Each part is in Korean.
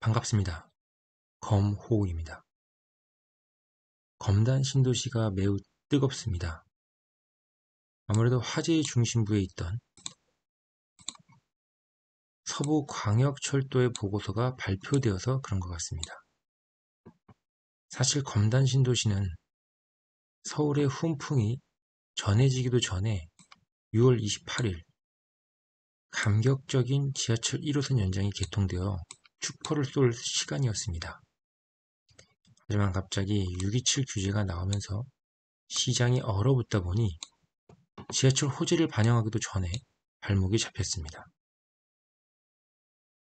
반갑습니다. 검호입니다. 검단 신도시가 매우 뜨겁습니다. 아무래도 화제의 중심부에 있던 서부광역철도의 보고서가 발표되어서 그런 것 같습니다. 사실 검단 신도시는 서울의 훈풍이 전해지기도 전에 6월 28일 감격적인 지하철 1호선 연장이 개통되어 축포를 쏠 시간이었습니다. 하지만 갑자기 6.27 규제가 나오면서 시장이 얼어붙다 보니 지하철 호재를 반영하기도 전에 발목이 잡혔습니다.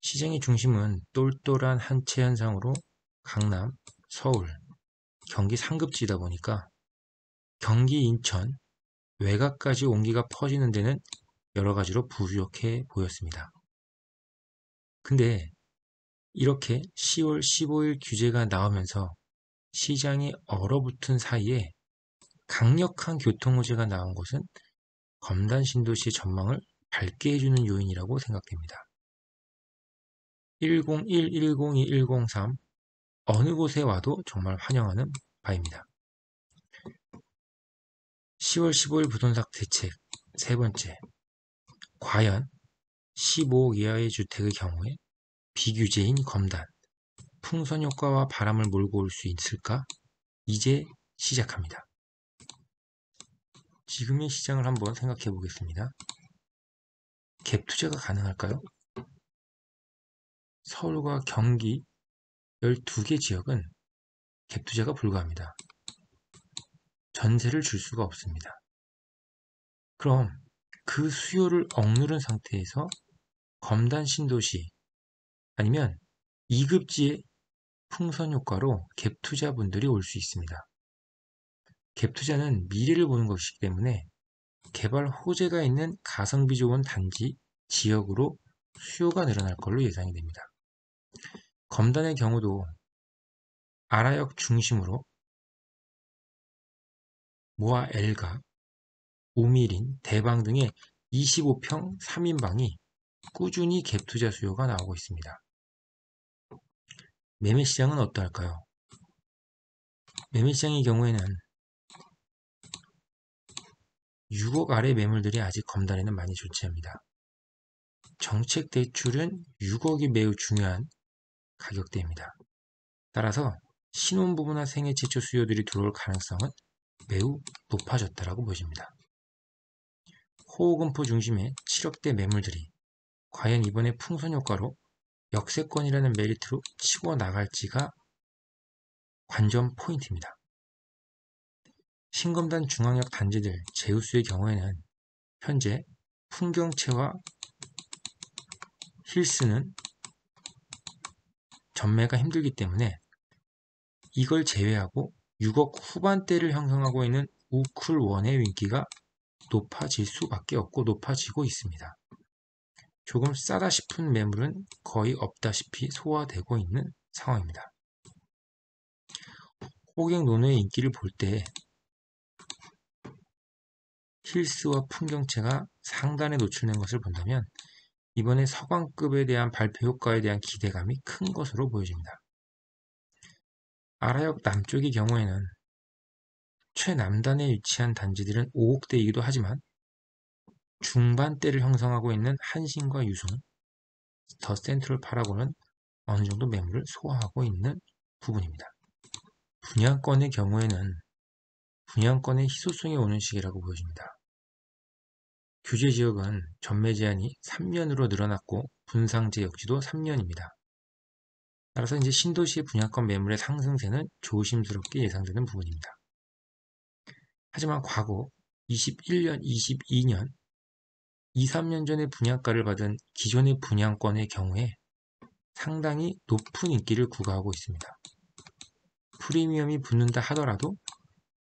시장의 중심은 똘똘한 한채 현상으로 강남, 서울, 경기 상급지이다 보니까 경기, 인천, 외곽까지 온기가 퍼지는 데는 여러 가지로 부족해 보였습니다. 근데 이렇게 10월 15일 규제가 나오면서 시장이 얼어붙은 사이에 강력한 교통호재가 나온 것은 검단 신도시의 전망을 밝게 해주는 요인이라고 생각됩니다. 101, 102, 103 어느 곳에 와도 정말 환영하는 바입니다. 10월 15일 부동산 대책 세 번째, 과연 15억 이하의 주택의 경우에 비규제인 검단, 풍선 효과와 바람을 몰고 올 수 있을까? 이제 시작합니다. 지금의 시장을 한번 생각해 보겠습니다. 갭 투자가 가능할까요? 서울과 경기 12개 지역은 갭 투자가 불가합니다. 전세를 줄 수가 없습니다. 그럼 그 수요를 억누른 상태에서 검단 신도시 아니면 2급지의 풍선 효과로 갭 투자분들이 올 수 있습니다. 갭 투자는 미래를 보는 것이기 때문에 개발 호재가 있는 가성비 좋은 단지, 지역으로 수요가 늘어날 걸로 예상이 됩니다. 검단의 경우도 아라역 중심으로 모아 엘가, 우미린, 대방 등의 25평 3인방이 꾸준히 갭 투자 수요가 나오고 있습니다. 매매시장은 어떠할까요? 매매시장의 경우에는 6억 아래 매물들이 아직 검단에는 많이 존재합니다. 정책 대출은 6억이 매우 중요한 가격대입니다. 따라서 신혼부부나 생애 최초 수요들이 들어올 가능성은 매우 높아졌다고 보여집니다. 호흡금포 중심의 7억대 매물들이 과연 이번에 풍선 효과로 역세권이라는 메리트로 치고 나갈지가 관전 포인트입니다. 신검단 중앙역 단지들 제우스의 경우에는 현재 풍경채와 힐스는 전매가 힘들기 때문에 이걸 제외하고 6억 후반대를 형성하고 있는 우쿨원의 인기가 높아질 수밖에 없고 높아지고 있습니다. 조금 싸다 싶은 매물은 거의 없다시피 소화되고 있는 상황입니다. 호객 노노의 인기를 볼 때 힐스와 풍경채가 상단에 노출된 것을 본다면 이번에 서광급에 대한 발표 효과에 대한 기대감이 큰 것으로 보여집니다. 아라역 남쪽의 경우에는 최남단에 위치한 단지들은 5억대이기도 하지만 중반대를 형성하고 있는 한신과 유송, 더 센트럴 파라곤은 어느 정도 매물을 소화하고 있는 부분입니다. 분양권의 경우에는 분양권의 희소성이 오는 시기라고 보여집니다. 규제 지역은 전매 제한이 3년으로 늘어났고 분상제 역시도 3년입니다. 따라서 이제 신도시의 분양권 매물의 상승세는 조심스럽게 예상되는 부분입니다. 하지만 과거 21년, 22년, 2, 3년 전에 분양가를 받은 기존의 분양권의 경우에 상당히 높은 인기를 구가하고 있습니다. 프리미엄이 붙는다 하더라도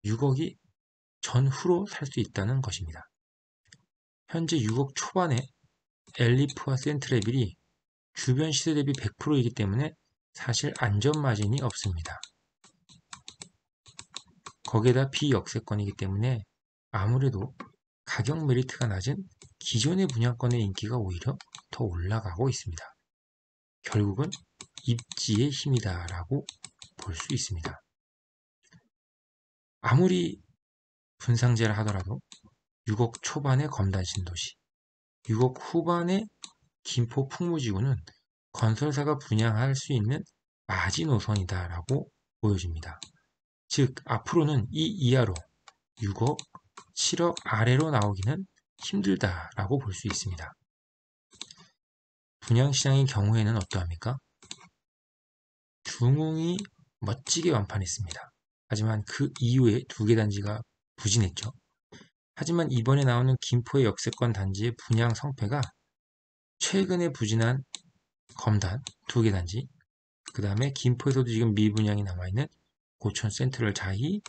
6억이 전후로 살 수 있다는 것입니다. 현재 6억 초반에 엘리프와 센트레빌이 주변 시세 대비 100%이기 때문에 사실 안전 마진이 없습니다. 거기에다 비역세권이기 때문에 아무래도 가격 메리트가 낮은 기존의 분양권의 인기가 오히려 더 올라가고 있습니다. 결국은 입지의 힘이다 라고 볼 수 있습니다. 아무리 분상제를 하더라도 6억 초반의 검단 신도시, 6억 후반의 김포 풍무지구는 건설사가 분양할 수 있는 마지노선이다 라고 보여집니다. 즉 앞으로는 이 이하로 6억, 7억 아래로 나오기는 힘들다 라고 볼 수 있습니다. 분양시장의 경우에는 어떠합니까? 중흥이 멋지게 완판했습니다. 하지만 그 이후에 2개 단지가 부진했죠. 하지만 이번에 나오는 김포의 역세권 단지의 분양 성패가 최근에 부진한 검단 2개 단지, 그 다음에 김포에서도 지금 미분양이 남아있는 고촌 센트럴 자이,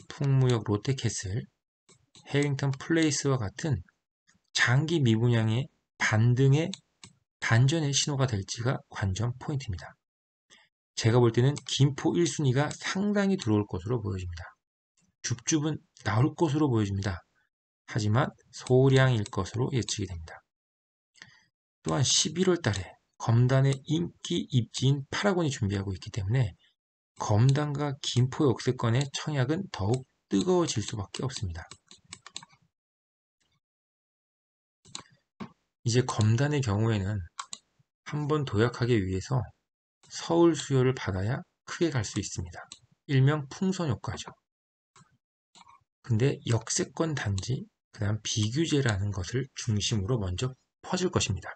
풍무역 롯데캐슬, 해링턴 플레이스와 같은 장기 미분양의 반등의 반전의 신호가 될지가 관전 포인트입니다. 제가 볼 때는 김포 1순위가 상당히 들어올 것으로 보여집니다. 줍줍은 나올 것으로 보여집니다. 하지만 소량일 것으로 예측이 됩니다. 또한 11월 달에 검단의 인기 입지인 파라곤이 준비하고 있기 때문에 검단과 김포 역세권의 청약은 더욱 뜨거워질 수밖에 없습니다. 이제 검단의 경우에는 한번 도약하기 위해서 서울 수요를 받아야 크게 갈 수 있습니다. 일명 풍선 효과죠. 근데 역세권 단지, 그 다음 비규제라는 것을 중심으로 먼저 퍼질 것입니다.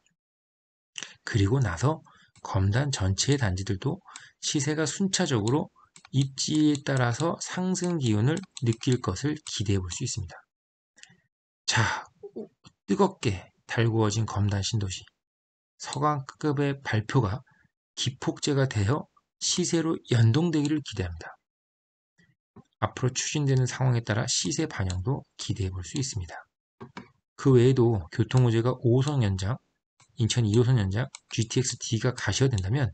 그리고 나서 검단 전체의 단지들도 시세가 순차적으로 입지에 따라서 상승 기운을 느낄 것을 기대해 볼 수 있습니다. 자, 뜨겁게 달구어진 검단 신도시 서강급의 발표가 기폭제가 되어 시세로 연동되기를 기대합니다. 앞으로 추진되는 상황에 따라 시세 반영도 기대해 볼 수 있습니다. 그 외에도 교통호재가 5호선 연장, 인천 2호선 연장, GTX-D가 가시화된다면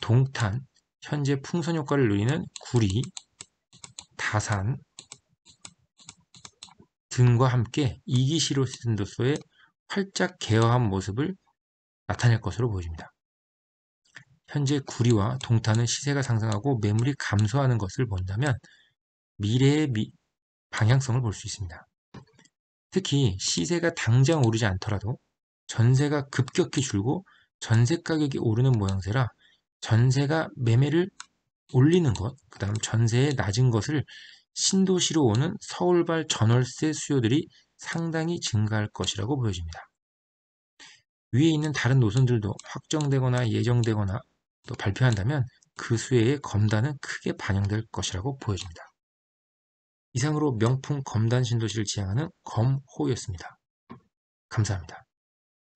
동탄, 현재 풍선 효과를 누리는 구리, 다산 등과 함께 2기 시로신도소의 활짝 개화한 모습을 나타낼 것으로 보여집니다. 현재 구리와 동탄은 시세가 상승하고 매물이 감소하는 것을 본다면 미래의 방향성을 볼 수 있습니다. 특히 시세가 당장 오르지 않더라도 전세가 급격히 줄고 전세 가격이 오르는 모양새라 전세가 매매를 올리는 것, 그 다음 전세의 낮은 것을 신도시로 오는 서울발 전월세 수요들이 상당히 증가할 것이라고 보여집니다. 위에 있는 다른 노선들도 확정되거나 예정되거나 또 발표한다면 그 수혜의 검단은 크게 반영될 것이라고 보여집니다. 이상으로 명품 검단 신도시를 지향하는 검호였습니다. 감사합니다.